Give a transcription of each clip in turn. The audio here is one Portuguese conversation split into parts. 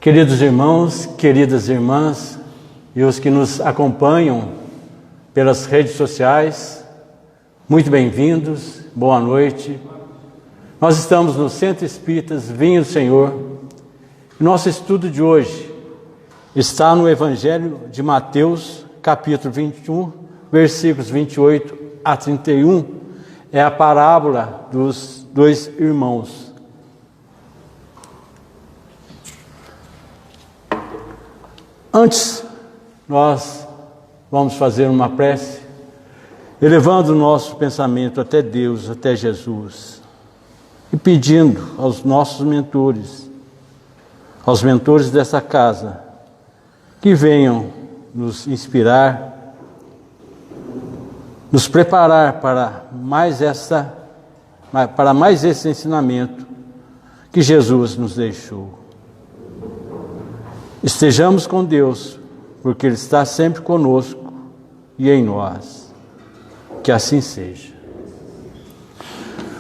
Queridos irmãos, queridas irmãs e os que nos acompanham pelas redes sociais, muito bem-vindos, boa noite. Nós estamos no Centro Espíritas Vinha do Senhor. Nosso estudo de hoje está no Evangelho de Mateus, capítulo 21, versículos 28 a 31. É a parábola dos dois irmãos. Antes, nós vamos fazer uma prece, elevando o nosso pensamento até Deus, até Jesus, e pedindo aos nossos mentores, aos mentores dessa casa, que venham nos inspirar, nos preparar para mais esse ensinamento que Jesus nos deixou. Estejamos com Deus, porque Ele está sempre conosco e em nós. Que assim seja.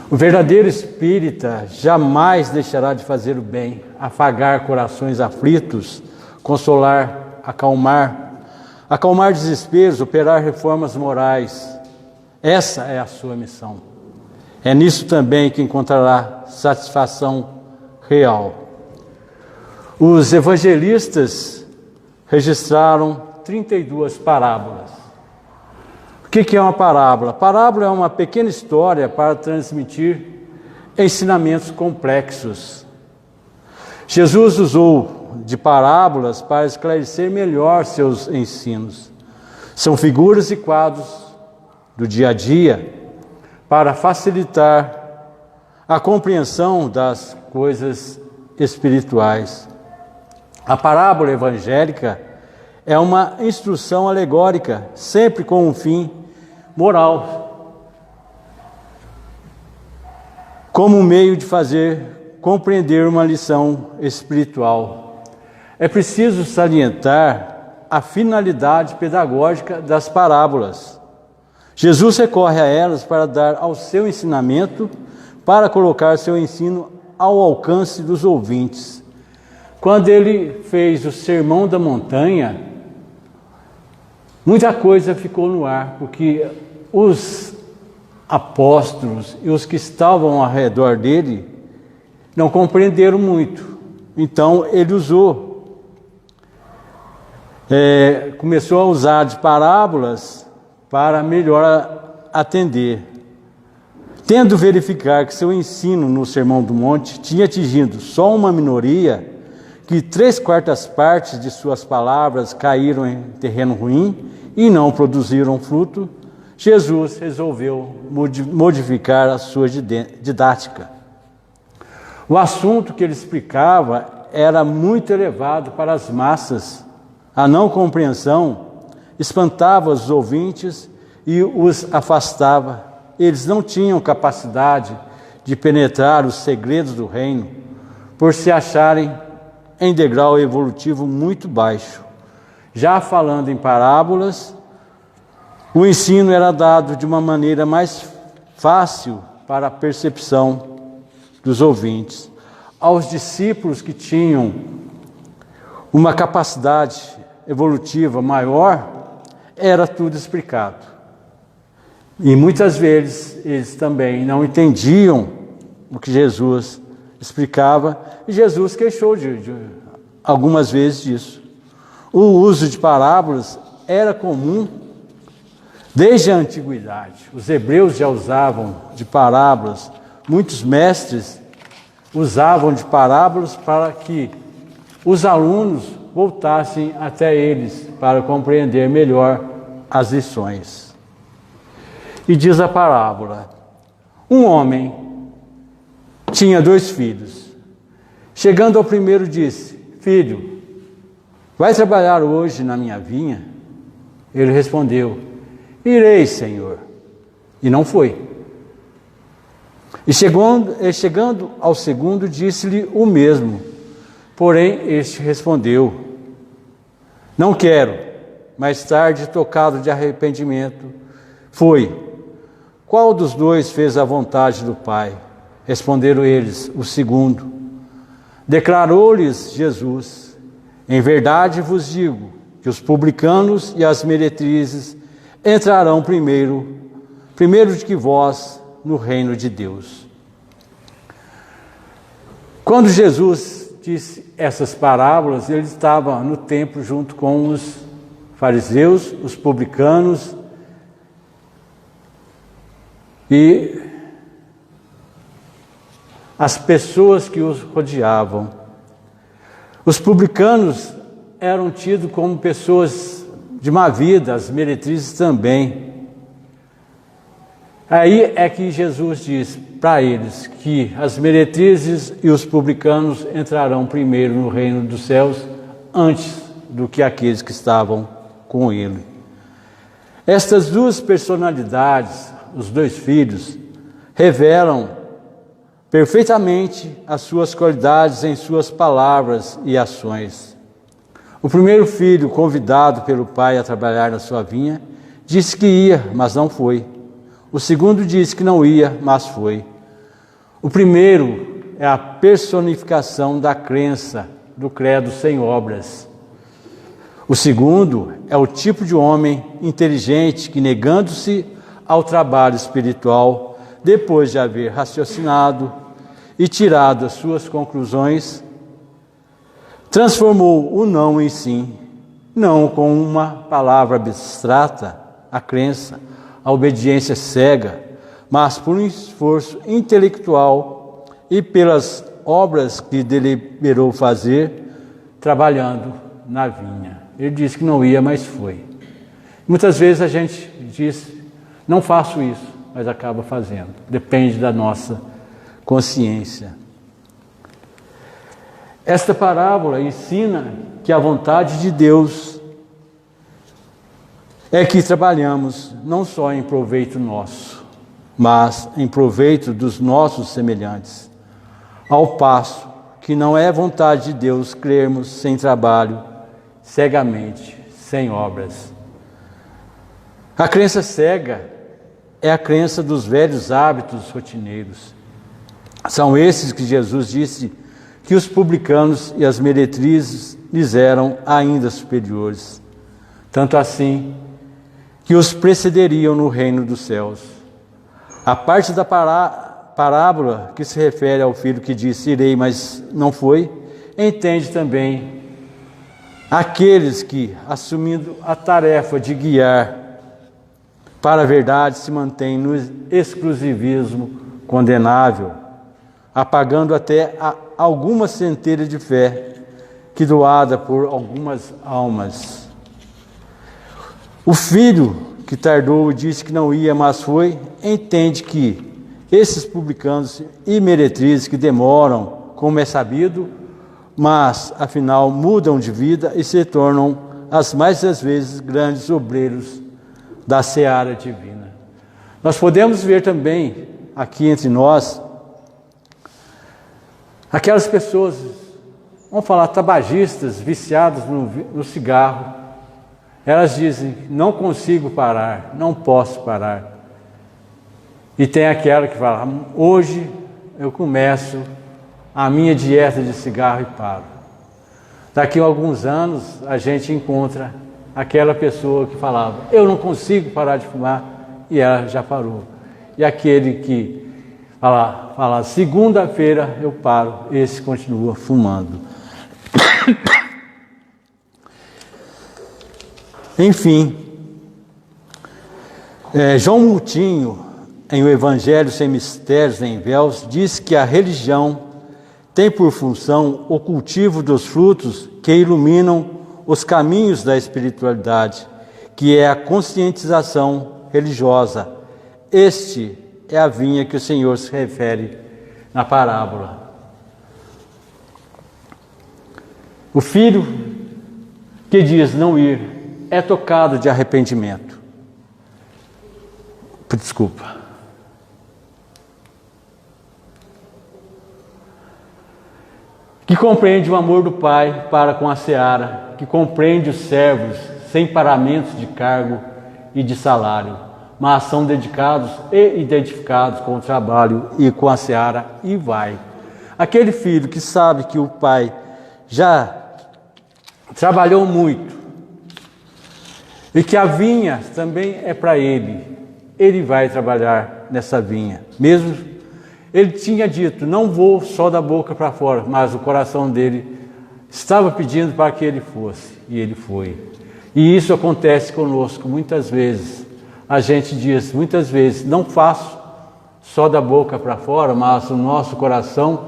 O verdadeiro espírita jamais deixará de fazer o bem, afagar corações aflitos, consolar, acalmar desesperos, operar reformas morais. Essa é a sua missão. É nisso também que encontrará satisfação real. Os evangelistas registraram 32 parábolas. O que é uma parábola? Parábola é uma pequena história para transmitir ensinamentos complexos. Jesus usou de parábolas para esclarecer melhor seus ensinos. São figuras e quadros do dia a dia para facilitar a compreensão das coisas espirituais. A parábola evangélica é uma instrução alegórica, sempre com um fim moral, como um meio de fazer compreender uma lição espiritual. É preciso salientar a finalidade pedagógica das parábolas. Jesus recorre a elas para dar ao seu ensinamento, para colocar seu ensino ao alcance dos ouvintes. Quando ele fez o Sermão da Montanha, muita coisa ficou no ar, porque os apóstolos e os que estavam ao redor dele não compreenderam muito. Então ele começou a usar de parábolas para melhor atender. Tendo verificado que seu ensino no Sermão do Monte tinha atingido só uma minoria, que 3/4 partes de suas palavras caíram em terreno ruim e não produziram fruto, Jesus resolveu modificar a sua didática. O assunto que ele explicava era muito elevado para as massas. A não compreensão espantava os ouvintes e os afastava. Eles não tinham capacidade de penetrar os segredos do reino, por se acharem em degrau evolutivo muito baixo. Já falando em parábolas, o ensino era dado de uma maneira mais fácil para a percepção dos ouvintes. Aos discípulos que tinham uma capacidade evolutiva maior, era tudo explicado. E muitas vezes eles também não entendiam o que Jesus explicava, e Jesus queixou algumas vezes disso. O uso de parábolas era comum desde a antiguidade. Os hebreus já usavam de parábolas. Muitos mestres usavam de parábolas para que os alunos voltassem até eles para compreender melhor as lições. E diz a parábola: um homem tinha 2 filhos. Chegando ao primeiro, disse: filho, vai trabalhar hoje na minha vinha? Ele respondeu: irei, Senhor. E não foi. E chegando ao segundo, disse-lhe o mesmo. Porém, este respondeu: não quero. Mais tarde, tocado de arrependimento, foi. Qual dos 2 fez a vontade do Pai? Responderam eles: o segundo. Declarou-lhes Jesus: Em verdade vos digo que os publicanos e as meretrizes entrarão primeiro do que vós, no reino de Deus. Quando Jesus disse essas parábolas, ele estava no templo junto com os fariseus, os publicanos e as pessoas que os rodeavam. Os publicanos eram tidos como pessoas de má vida, as meretrizes também. Aí é que Jesus diz para eles que as meretrizes e os publicanos entrarão primeiro no reino dos céus antes do que aqueles que estavam com ele. Estas duas personalidades, os dois filhos, revelam perfeitamente as suas qualidades em suas palavras e ações. O primeiro filho, convidado pelo pai a trabalhar na sua vinha, disse que ia, mas não foi. O segundo disse que não ia, mas foi. O primeiro é a personificação da crença, do credo sem obras. O segundo é o tipo de homem inteligente que, negando-se ao trabalho espiritual, depois de haver raciocinado e tirado as suas conclusões, transformou o não em sim, não com uma palavra abstrata, a crença, a obediência cega, mas por um esforço intelectual e pelas obras que deliberou fazer, trabalhando na vinha. Ele disse que não ia, mas foi. Muitas vezes a gente diz, não faço isso, mas acaba fazendo. Depende da nossa consciência. Esta parábola ensina que a vontade de Deus é que trabalhamos não só em proveito nosso, mas em proveito dos nossos semelhantes, ao passo que não é vontade de Deus crermos sem trabalho, cegamente, sem obras. A crença cega é a crença dos velhos hábitos rotineiros. São esses que Jesus disse que os publicanos e as meretrizes lhes eram ainda superiores, tanto assim que os precederiam no reino dos céus. A parte da parábola que se refere ao filho que disse irei, mas não foi, entende também aqueles que, assumindo a tarefa de guiar para a verdade, se mantêm no exclusivismo condenável, apagando até alguma centelha de fé que doada por algumas almas. O filho que tardou e disse que não ia, mas foi, entende que esses publicanos e meretrizes que demoram, como é sabido, mas afinal mudam de vida e se tornam as mais das vezes grandes obreiros da seara divina. Nós podemos ver também aqui entre nós aquelas pessoas, vamos falar, tabagistas, viciadas no cigarro. Elas dizem, não consigo parar, não posso parar. E tem aquela que fala, hoje eu começo a minha dieta de cigarro e paro. Daqui a alguns anos a gente encontra aquela pessoa que falava, eu não consigo parar de fumar, e ela já parou. E aquele que fala segunda-feira eu paro, esse continua fumando. Enfim, João Moutinho, em O Evangelho Sem Mistérios nem Véus, diz que a religião tem por função o cultivo dos frutos que iluminam os caminhos da espiritualidade, que é a conscientização religiosa. Este é a vinha que o Senhor se refere na parábola. O filho que diz não ir é tocado de arrependimento. Desculpa. Que compreende o amor do Pai para com a seara, que compreende os servos sem paramentos de cargo e de salário, mas são dedicados e identificados com o trabalho e com a seara, e vai. Aquele filho que sabe que o Pai já trabalhou muito, e que a vinha também é para ele. Ele vai trabalhar nessa vinha. Mesmo ele tinha dito, não vou só da boca para fora, mas o coração dele estava pedindo para que ele fosse, e ele foi. E isso acontece conosco muitas vezes. A gente diz muitas vezes, não faço só da boca para fora, mas o nosso coração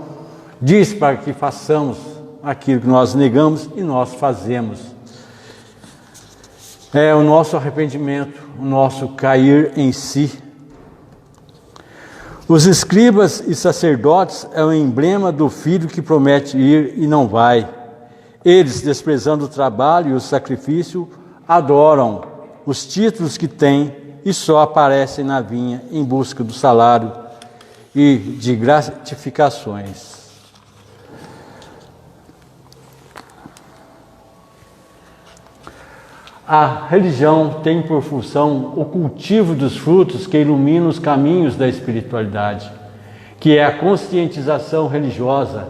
diz para que façamos aquilo que nós negamos e nós fazemos. É o nosso arrependimento, o nosso cair em si. Os escribas e sacerdotes é o emblema do filho que promete ir e não vai. Eles, desprezando o trabalho e o sacrifício, adoram os títulos que têm e só aparecem na vinha em busca do salário e de gratificações. A religião tem por função o cultivo dos frutos que iluminam os caminhos da espiritualidade, que é a conscientização religiosa.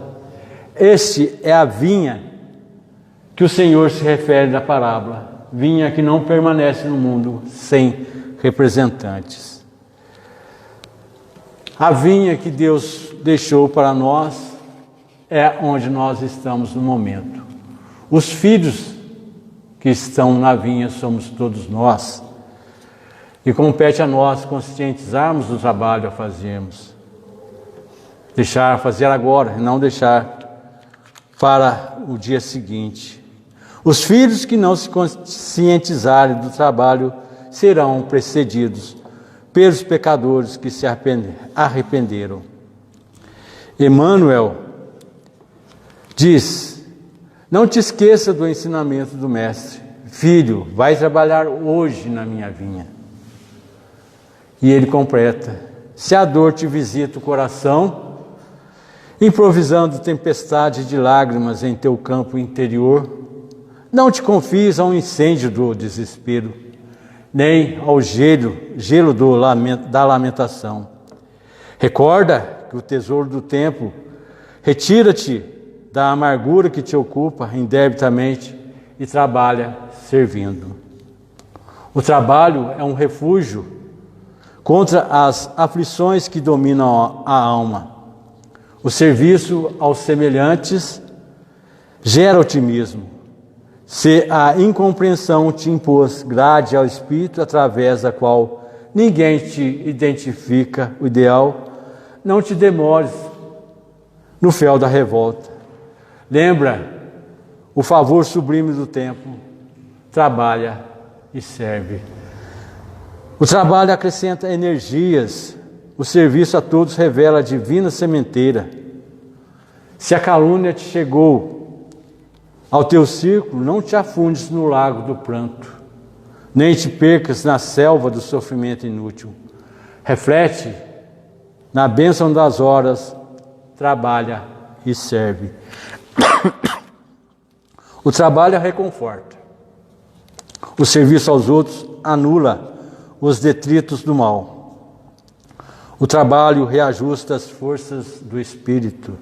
Este é a vinha que o Senhor se refere na parábola, vinha que não permanece no mundo sem representantes. A vinha que Deus deixou para nós é onde nós estamos no momento. Os filhos que estão na vinha somos todos nós. E compete a nós conscientizarmos do trabalho a fazermos. Deixar fazer agora, e não deixar para o dia seguinte. Os filhos que não se conscientizarem do trabalho serão precedidos pelos pecadores que se arrependeram. Emmanuel diz: não te esqueça do ensinamento do Mestre. Filho, vai trabalhar hoje na minha vinha. E ele completa: se a dor te visita o coração, improvisando tempestade de lágrimas em teu campo interior, não te confies ao incêndio do desespero, nem ao gelo da lamentação. Recorda que o tesouro do tempo retira-te da amargura que te ocupa indebitamente e trabalha servindo. O trabalho é um refúgio contra as aflições que dominam a alma. O serviço aos semelhantes gera otimismo. Se a incompreensão te impôs grade ao espírito através da qual ninguém te identifica o ideal, não te demores no fel da revolta. Lembra o favor sublime do tempo, trabalha e serve. O trabalho acrescenta energias, o serviço a todos revela a divina sementeira. Se a calúnia te chegou ao teu círculo, não te afundes no lago do pranto, nem te percas na selva do sofrimento inútil. Reflete na bênção das horas, trabalha e serve. O trabalho reconforta. O serviço aos outros anula os detritos do mal. O trabalho reajusta as forças do espírito.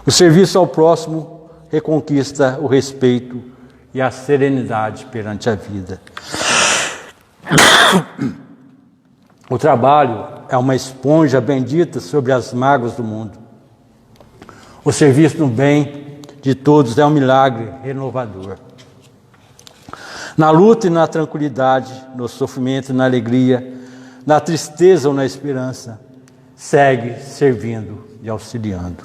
O serviço ao próximo reconquista o respeito e a serenidade perante a vida. O trabalho é uma esponja bendita sobre as mágoas do mundo. O serviço no bem de todos é um milagre renovador. Na luta e na tranquilidade, no sofrimento e na alegria, na tristeza ou na esperança, segue servindo e auxiliando.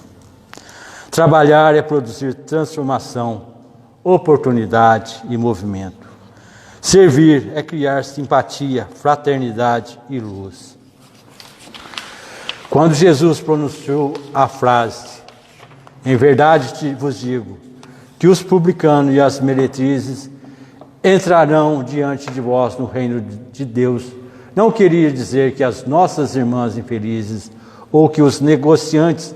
Trabalhar é produzir transformação, oportunidade e movimento. Servir é criar simpatia, fraternidade e luz. Quando Jesus pronunciou a frase: em verdade vos digo que os publicanos e as meretrizes entrarão diante de vós no reino de Deus, não queria dizer que as nossas irmãs infelizes ou que os negociantes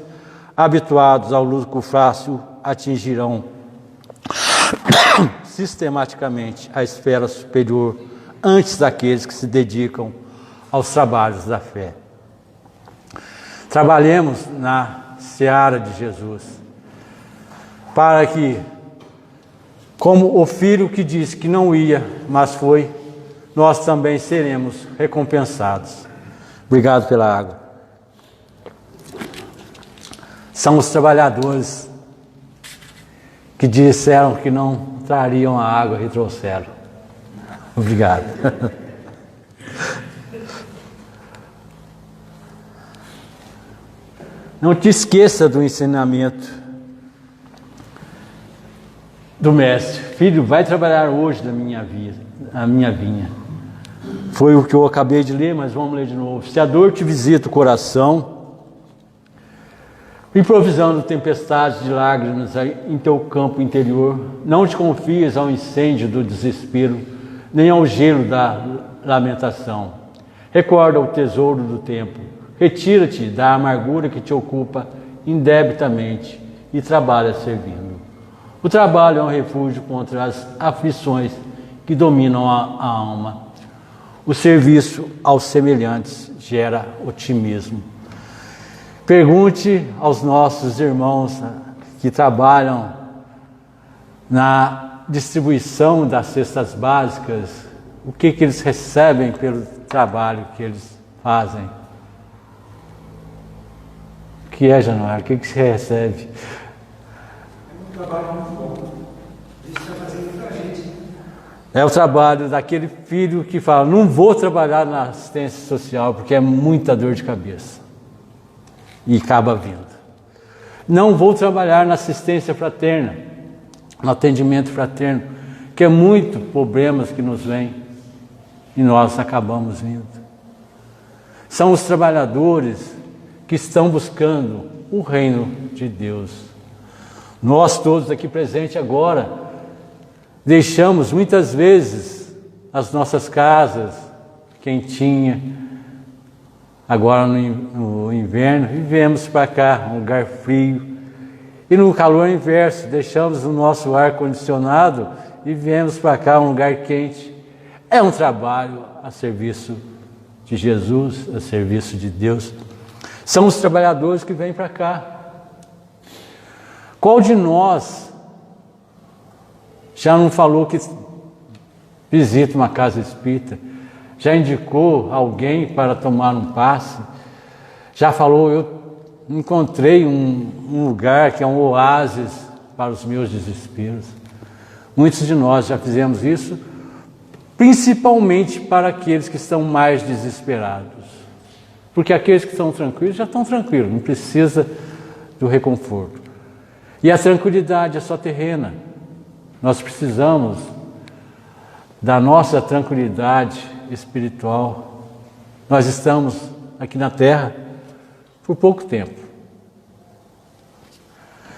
habituados ao lucro fácil atingirão sistematicamente a esfera superior antes daqueles que se dedicam aos trabalhos da fé. Trabalhemos na seara de Jesus, para que Como o filho que disse que não ia, mas foi, nós também seremos recompensados. Obrigado pela água. São os trabalhadores que disseram que não trariam a água e trouxeram. Obrigado. Não te esqueça do ensinamento do mestre. Filho, vai trabalhar hoje na minha vinha. Foi o que eu acabei de ler, mas vamos ler de novo. Se a dor te visita o coração, improvisando tempestades de lágrimas em teu campo interior, não te confies ao incêndio do desespero, nem ao gelo da lamentação. Recorda o tesouro do tempo. Retira-te da amargura que te ocupa indebitamente e trabalha servindo. O trabalho é um refúgio contra as aflições que dominam a alma. O serviço aos semelhantes gera otimismo. Pergunte aos nossos irmãos que trabalham na distribuição das cestas básicas, o que eles recebem pelo trabalho que eles fazem. O que é, Januário? O que você recebe? É um trabalho muito bom. Isso está fazendo para a gente. É o trabalho daquele filho que fala, não vou trabalhar na assistência social porque é muita dor de cabeça. E acaba vindo. Não vou trabalhar na assistência fraterna, no atendimento fraterno, que é muito problemas que nos vêm e nós acabamos vindo. São os trabalhadores que estão buscando o reino de Deus. Nós todos aqui presentes agora deixamos muitas vezes as nossas casas quentinhas. Agora no inverno, e viemos para cá, um lugar frio. E no calor inverso, deixamos o nosso ar-condicionado e viemos para cá, um lugar quente. É um trabalho a serviço de Jesus, a serviço de Deus. São os trabalhadores que vêm para cá. Qual de nós já não falou que visita uma casa espírita? Já indicou alguém para tomar um passe? Já falou, eu encontrei um lugar que é um oásis para os meus desesperos. Muitos de nós já fizemos isso, principalmente para aqueles que estão mais desesperados. Porque aqueles que estão tranquilos já estão tranquilos, não precisa do reconforto. E a tranquilidade é só terrena. Nós precisamos da nossa tranquilidade espiritual. Nós estamos aqui na Terra por pouco tempo.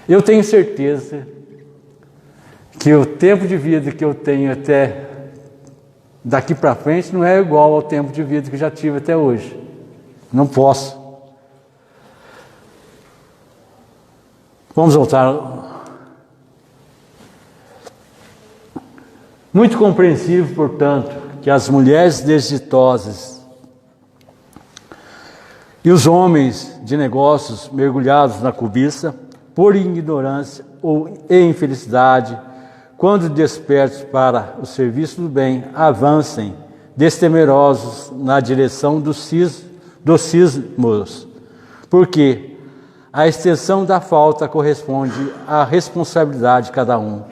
Eu tenho certeza que o tempo de vida que eu tenho até daqui para frente não é igual ao tempo de vida que eu já tive até hoje. Não posso. Vamos voltar. Muito compreensível, portanto, que as mulheres desditosas e os homens de negócios mergulhados na cobiça, por ignorância ou infelicidade, quando despertos para o serviço do bem, avancem destemerosos na direção dos cismos, porque a extensão da falta corresponde à responsabilidade de cada um,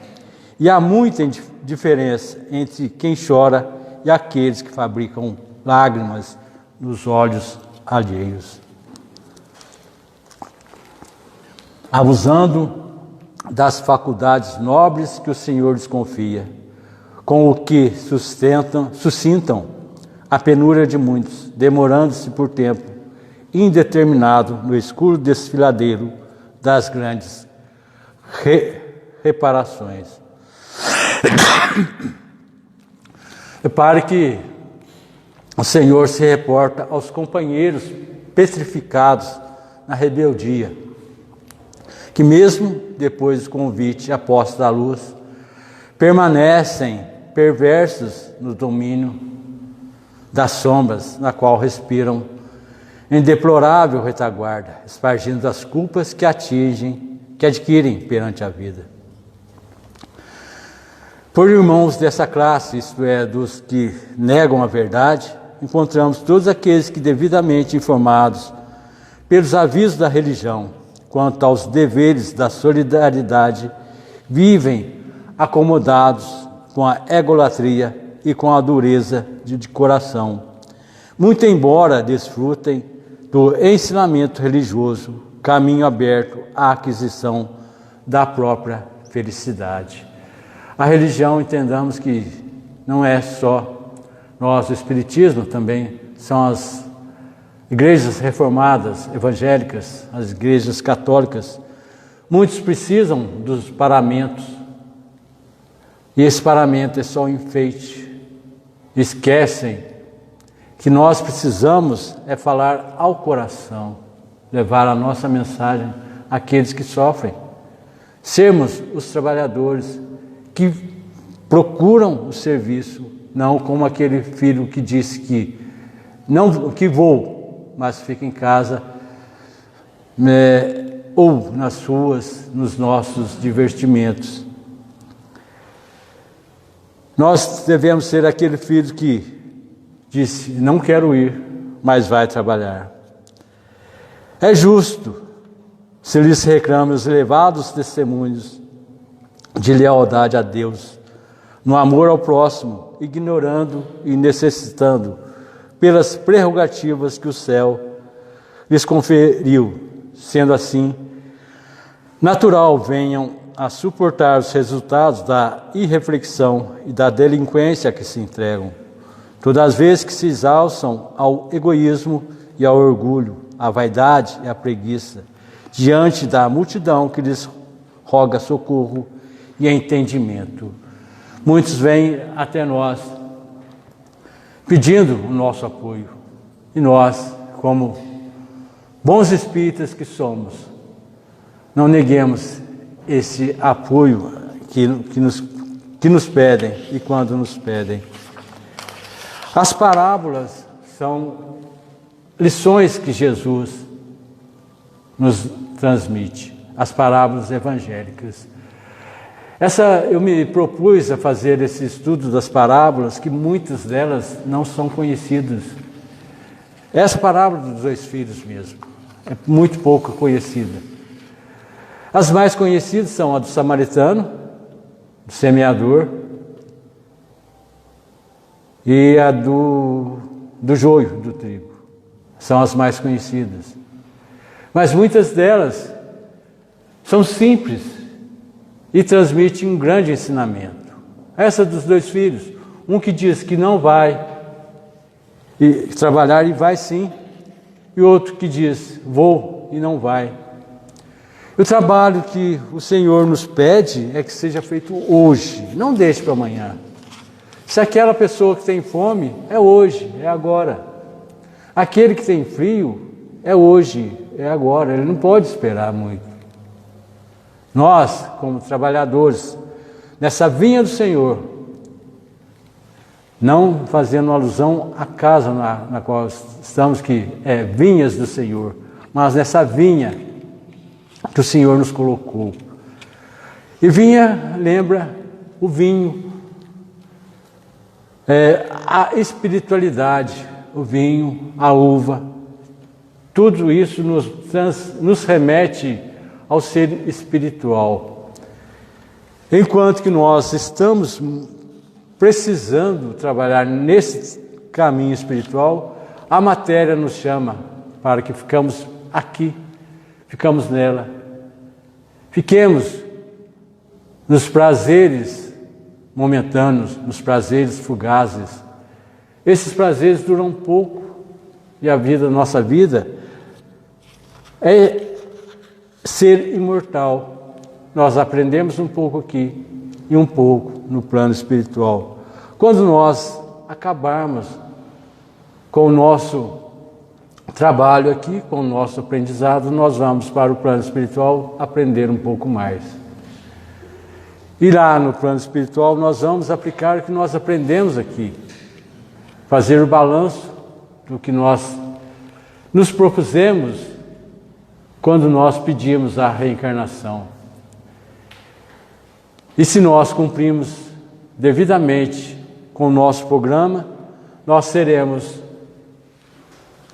e há muita diferença entre quem chora e aqueles que fabricam lágrimas nos olhos alheios. Abusando das faculdades nobres que o Senhor lhes confia, com o que suscitam a penúria de muitos, demorando-se por tempo indeterminado no escuro desfiladeiro das grandes reparações. Repare que o Senhor se reporta aos companheiros petrificados na rebeldia, que mesmo depois do convite à posse da luz, permanecem perversos no domínio das sombras, na qual respiram em deplorável retaguarda, espargindo as culpas que adquirem perante a vida. Por irmãos dessa classe, isto é, dos que negam a verdade, encontramos todos aqueles que, devidamente informados pelos avisos da religião quanto aos deveres da solidariedade, vivem acomodados com a egolatria e com a dureza de coração, muito embora desfrutem do ensinamento religioso, caminho aberto à aquisição da própria felicidade. A religião, entendamos que não é só nós, o Espiritismo também são as igrejas reformadas, evangélicas, as igrejas católicas. Muitos precisam dos paramentos, e esse paramento é só um enfeite. Esquecem que nós precisamos é falar ao coração, levar a nossa mensagem àqueles que sofrem. Sermos os trabalhadores que procuram o serviço, não como aquele filho que disse que não que vou, mas fica em casa, ou nas ruas, nos nossos divertimentos. Nós devemos ser aquele filho que disse, não quero ir, mas vai trabalhar. É justo se lhes reclamam os elevados testemunhos de lealdade a Deus, no amor ao próximo, ignorando e necessitando pelas prerrogativas que o céu lhes conferiu. Sendo assim, natural venham a suportar os resultados da irreflexão e da delinquência a que se entregam, todas as vezes que se exalçam ao egoísmo e ao orgulho, à vaidade e à preguiça, diante da multidão que lhes roga socorro e entendimento. Muitos vêm até nós pedindo o nosso apoio, e nós, como bons espíritas que somos, não neguemos esse apoio que nos pedem e quando nos pedem. As parábolas são lições que Jesus nos transmite, as parábolas evangélicas. Eu me propus a fazer esse estudo das parábolas, que muitas delas não são conhecidas. Essa parábola dos 2 filhos mesmo, é muito pouco conhecida. As mais conhecidas são a do samaritano, do semeador, e a do joio do trigo. São as mais conhecidas. Mas muitas delas são simples e transmitem um grande ensinamento. Essa dos 2 filhos, um que diz que não vai trabalhar e vai sim, e outro que diz vou e não vai. O trabalho que o Senhor nos pede é que seja feito hoje, não deixe para amanhã. Se aquela pessoa que tem fome, é hoje, é agora. Aquele que tem frio, é hoje, é agora, ele não pode esperar muito. Nós, como trabalhadores, nessa vinha do Senhor, não fazendo alusão à casa na qual estamos, que é vinhas do Senhor, mas nessa vinha que o Senhor nos colocou. E vinha lembra o vinho, a espiritualidade, o vinho, a uva, tudo isso nos remete ao ser espiritual. Enquanto que nós estamos precisando trabalhar nesse caminho espiritual, a matéria nos chama para que ficamos aqui, ficamos nela. Fiquemos nos prazeres momentâneos, nos prazeres fugazes. Esses prazeres duram pouco e a nossa vida é ser imortal. Nós aprendemos um pouco aqui e um pouco no plano espiritual. Quando nós acabarmos com o nosso trabalho aqui, com o nosso aprendizado, nós vamos para o plano espiritual aprender um pouco mais. E lá no plano espiritual nós vamos aplicar o que nós aprendemos aqui, fazer o balanço do que nós nos propusemos quando nós pedimos a reencarnação. E se nós cumprimos devidamente com o nosso programa, nós seremos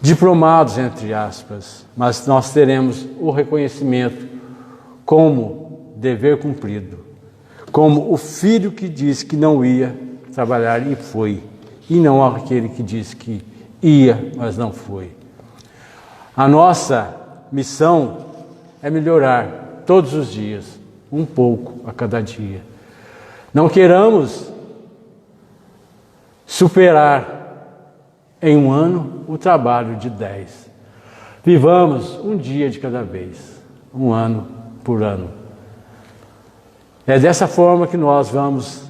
diplomados, entre aspas, mas nós teremos o reconhecimento como dever cumprido, como o filho que disse que não ia trabalhar e foi, e não aquele que disse que ia, mas não foi. A nossa missão é melhorar todos os dias, um pouco a cada dia. Não queiramos superar em um ano o trabalho de 10. Vivamos um dia de cada vez, um ano por ano. É dessa forma que nós vamos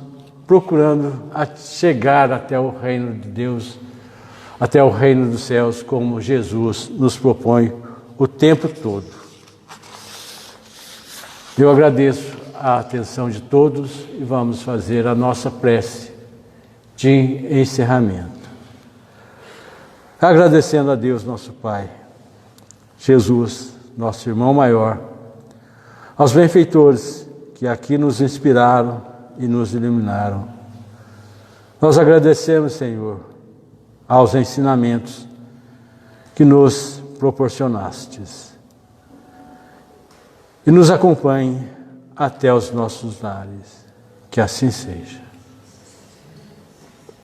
procurando chegar até o reino de Deus, até o reino dos céus, como Jesus nos propõe o tempo todo. Eu agradeço a atenção de todos e vamos fazer a nossa prece de encerramento. Agradecendo a Deus, nosso Pai, Jesus, nosso irmão maior, aos benfeitores que aqui nos inspiraram e nos iluminaram. Nós agradecemos, Senhor, aos ensinamentos que nos proporcionastes. E nos acompanhe até os nossos lares. Que assim seja.